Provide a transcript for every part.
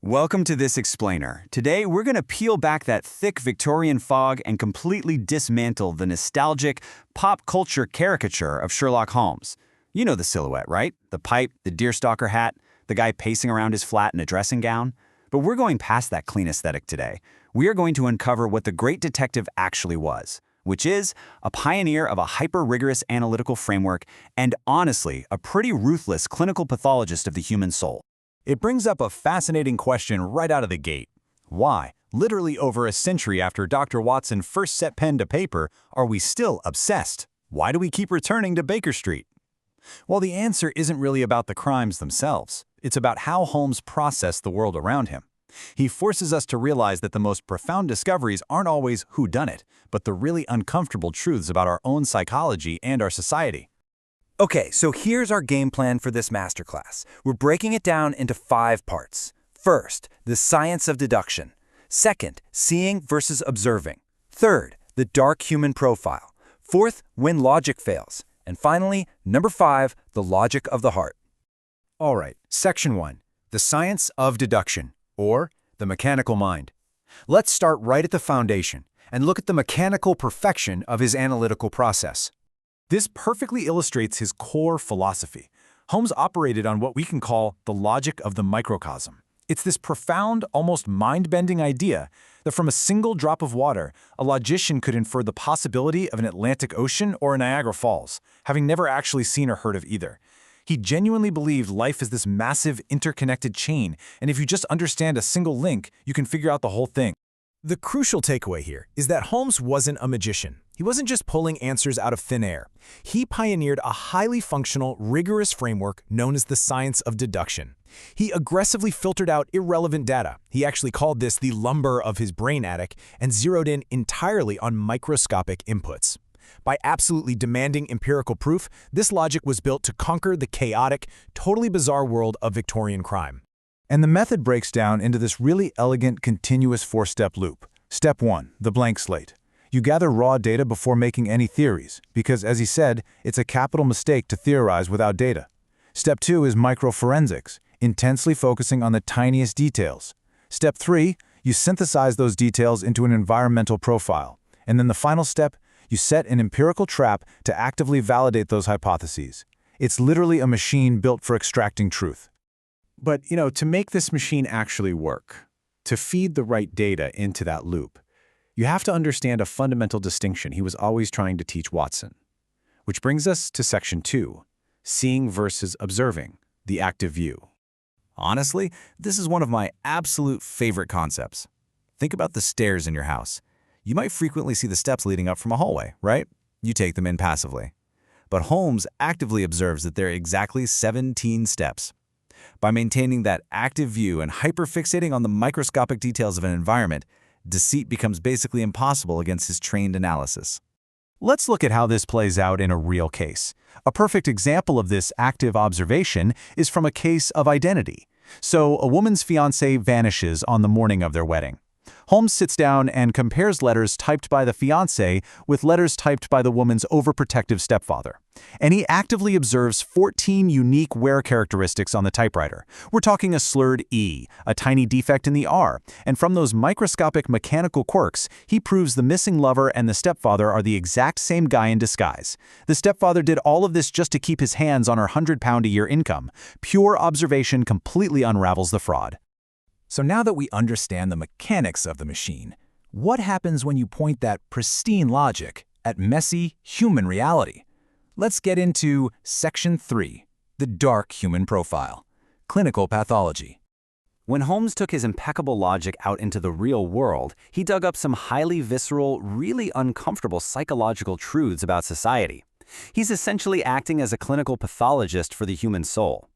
Welcome to this explainer. Today, we're going to peel back that thick Victorian fog and completely dismantle the nostalgic, pop culture caricature of Sherlock Holmes. You know the silhouette, right? The pipe, the deerstalker hat, the guy pacing around his flat in a dressing gown. But we're going past that clean aesthetic today. We are going to uncover what the great detective actually was, which is a pioneer of a hyper-rigorous analytical framework and, honestly, a pretty ruthless clinical pathologist of the human soul. It brings up a fascinating question right out of the gate. Why, literally over a century after Dr. Watson first set pen to paper, are we still obsessed? Why do we keep returning to Baker Street? Well, the answer isn't really about the crimes themselves. It's about how Holmes processed the world around him. He forces us to realize that the most profound discoveries aren't always whodunit, but the really uncomfortable truths about our own psychology and our society. Okay, so here's our game plan for this masterclass. We're breaking it down into 5 parts. First, the science of deduction. Second, seeing versus observing. Third, the dark human profile. Fourth, when logic fails. And finally, number 5, the logic of the heart. All right, Section 1, the science of deduction, or the mechanical mind. Let's start right at the foundation and look at the mechanical perfection of his analytical process. This perfectly illustrates his core philosophy. Holmes operated on what we can call the logic of the microcosm. It's this profound, almost mind-bending idea that from a single drop of water, a logician could infer the possibility of an Atlantic Ocean or a Niagara Falls, having never actually seen or heard of either. He genuinely believed life is this massive, interconnected chain, and if you just understand a single link, you can figure out the whole thing. The crucial takeaway here is that Holmes wasn't a magician. He wasn't just pulling answers out of thin air. He pioneered a highly functional, rigorous framework known as the science of deduction. He aggressively filtered out irrelevant data. He actually called this the lumber of his brain attic and zeroed in entirely on microscopic inputs. By absolutely demanding empirical proof, this logic was built to conquer the chaotic, totally bizarre world of Victorian crime. And the method breaks down into this really elegant, continuous 4-step loop. Step 1, the blank slate. You gather raw data before making any theories, because, as he said, it's a capital mistake to theorize without data. Step 2 is microforensics, intensely focusing on the tiniest details. Step 3, you synthesize those details into an environmental profile. And then the final step, you set an empirical trap to actively validate those hypotheses. It's literally a machine built for extracting truth. But, to make this machine actually work, to feed the right data into that loop, you have to understand a fundamental distinction he was always trying to teach Watson. Which brings us to Section 2, seeing versus observing, the active view. Honestly, this is one of my absolute favorite concepts. Think about the stairs in your house. You might frequently see the steps leading up from a hallway, right? You take them in passively. But Holmes actively observes that there are exactly 17 steps. By maintaining that active view and hyperfixating on the microscopic details of an environment, deceit becomes basically impossible against his trained analysis. Let's look at how this plays out in a real case. A perfect example of this active observation is from a case of identity. So, a woman's fiancé vanishes on the morning of their wedding. Holmes sits down and compares letters typed by the fiancé with letters typed by the woman's overprotective stepfather. And he actively observes 14 unique wear characteristics on the typewriter. We're talking a slurred E, a tiny defect in the R, and from those microscopic mechanical quirks, he proves the missing lover and the stepfather are the exact same guy in disguise. The stepfather did all of this just to keep his hands on her £100-a-year income. Pure observation completely unravels the fraud. So now that we understand the mechanics of the machine, what happens when you point that pristine logic at messy human reality? Let's get into Section 3, the dark human profile, clinical pathology. When Holmes took his impeccable logic out into the real world, he dug up some highly visceral, really uncomfortable psychological truths about society. He's essentially acting as a clinical pathologist for the human soul.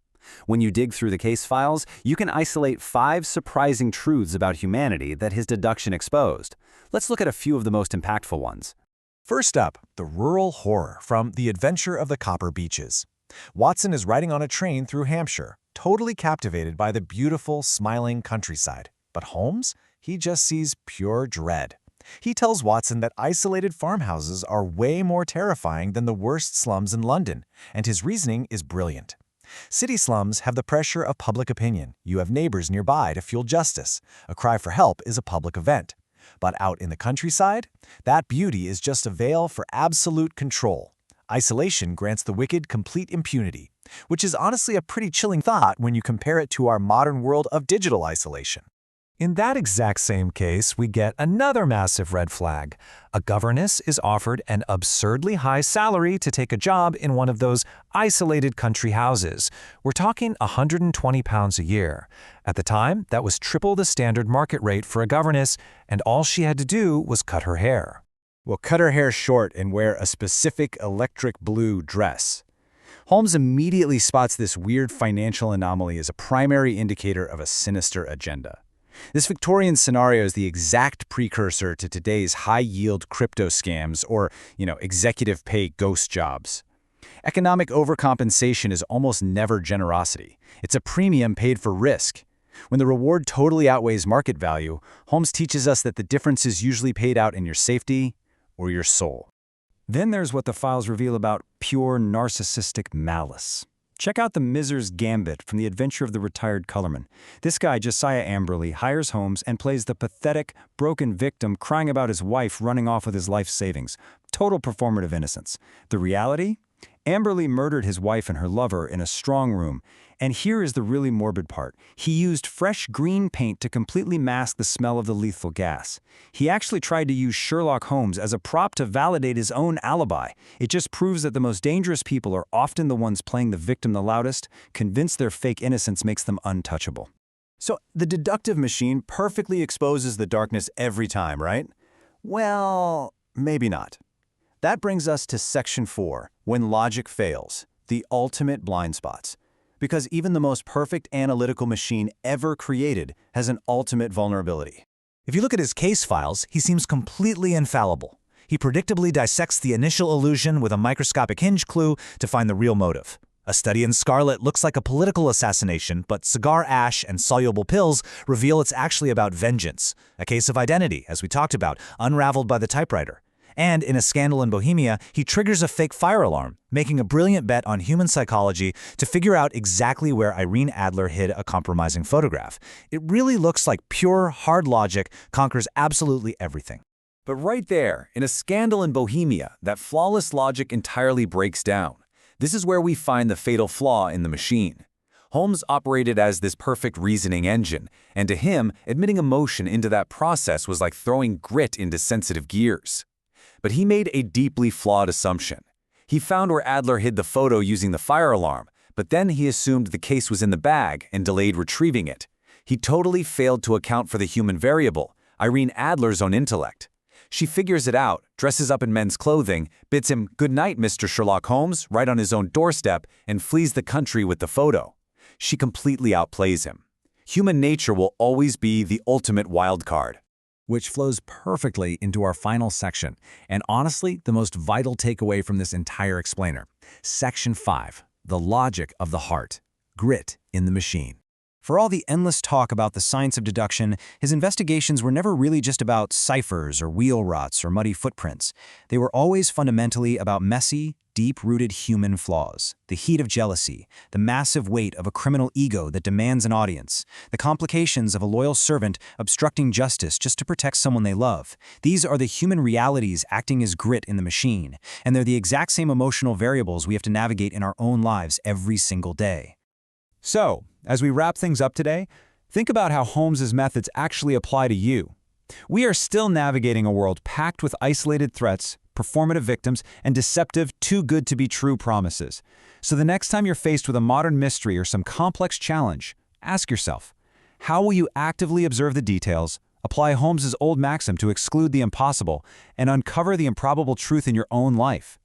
When you dig through the case files, you can isolate 5 surprising truths about humanity that his deduction exposed. Let's look at a few of the most impactful ones. First up, the rural horror from The Adventure of the Copper Beeches. Watson is riding on a train through Hampshire, totally captivated by the beautiful, smiling countryside. But Holmes? He just sees pure dread. He tells Watson that isolated farmhouses are way more terrifying than the worst slums in London, and his reasoning is brilliant. City slums have the pressure of public opinion. You have neighbors nearby to fuel justice. A cry for help is a public event. But out in the countryside, that beauty is just a veil for absolute control. Isolation grants the wicked complete impunity, which is honestly a pretty chilling thought when you compare it to our modern world of digital isolation. In that exact same case, we get another massive red flag. A governess is offered an absurdly high salary to take a job in one of those isolated country houses. We're talking £120 a year. At the time, that was triple the standard market rate for a governess, and all she had to do was cut her hair. Well, cut her hair short and wear a specific electric blue dress. Holmes immediately spots this weird financial anomaly as a primary indicator of a sinister agenda. This Victorian scenario is the exact precursor to today's high-yield crypto scams or, executive pay ghost jobs. Economic overcompensation is almost never generosity. It's a premium paid for risk. When the reward totally outweighs market value, Holmes teaches us that the difference is usually paid out in your safety or your soul. Then there's what the files reveal about pure narcissistic malice. Check out the Miser's Gambit from The Adventure of the Retired Colorman. This guy, Josiah Amberley, hires Holmes and plays the pathetic, broken victim crying about his wife running off with his life savings. Total performative innocence. The reality? Amberley murdered his wife and her lover in a strong room. And here is the really morbid part. He used fresh green paint to completely mask the smell of the lethal gas. He actually tried to use Sherlock Holmes as a prop to validate his own alibi. It just proves that the most dangerous people are often the ones playing the victim the loudest, convinced their fake innocence makes them untouchable. So the deductive machine perfectly exposes the darkness every time, right? Well, maybe not. That brings us to Section 4, when logic fails, the ultimate blind spots. Because even the most perfect analytical machine ever created has an ultimate vulnerability. If you look at his case files, he seems completely infallible. He predictably dissects the initial illusion with a microscopic hinge clue to find the real motive. A Study in Scarlet looks like a political assassination, but cigar ash and soluble pills reveal it's actually about vengeance. A Case of Identity, as we talked about, unraveled by the typewriter. And in A Scandal in Bohemia, he triggers a fake fire alarm, making a brilliant bet on human psychology to figure out exactly where Irene Adler hid a compromising photograph. It really looks like pure, hard logic conquers absolutely everything. But right there, in A Scandal in Bohemia, that flawless logic entirely breaks down. This is where we find the fatal flaw in the machine. Holmes operated as this perfect reasoning engine, and to him, admitting emotion into that process was like throwing grit into sensitive gears. But he made a deeply flawed assumption. He found where Adler hid the photo using the fire alarm, but then he assumed the case was in the bag and delayed retrieving it. He totally failed to account for the human variable, Irene Adler's own intellect. She figures it out, dresses up in men's clothing, bids him "Good night, Mr. Sherlock Holmes," right on his own doorstep, and flees the country with the photo. She completely outplays him. Human nature will always be the ultimate wild card. Which flows perfectly into our final section, and honestly, the most vital takeaway from this entire explainer. Section 5, the logic of the heart, grit in the machine. For all the endless talk about the science of deduction, his investigations were never really just about ciphers or wheel rots or muddy footprints. They were always fundamentally about messy, deep-rooted human flaws, the heat of jealousy, the massive weight of a criminal ego that demands an audience, the complications of a loyal servant obstructing justice just to protect someone they love. These are the human realities acting as grit in the machine, and they're the exact same emotional variables we have to navigate in our own lives every single day. So, as we wrap things up today, think about how Holmes's methods actually apply to you. We are still navigating a world packed with isolated threats, performative victims, and deceptive too-good-to-be-true promises. So the next time you're faced with a modern mystery or some complex challenge, ask yourself, how will you actively observe the details, apply Holmes's old maxim to exclude the impossible, and uncover the improbable truth in your own life?